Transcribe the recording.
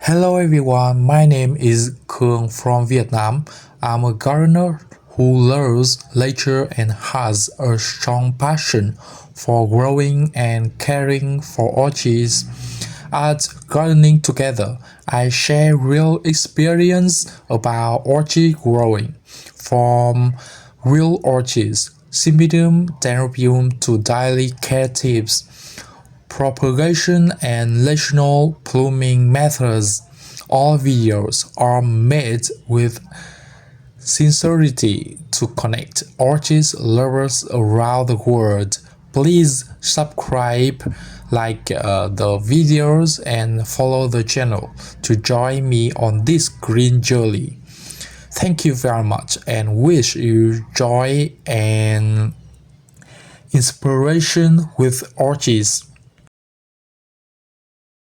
Hello everyone, my name is Khương from Vietnam. I'm a gardener who loves nature and has a strong passion for growing and caring for orchids. At Gardening Together, I share real experience about orchid growing, from real orchids, Cymbidium, Dendrobium to daily care tips, propagation and national blooming methods. All videos are made with sincerity to connect orchids lovers around the world. Please subscribe, like the videos and follow the channel to join me on this green journey. Thank you very much and wish you joy and inspiration with orchids.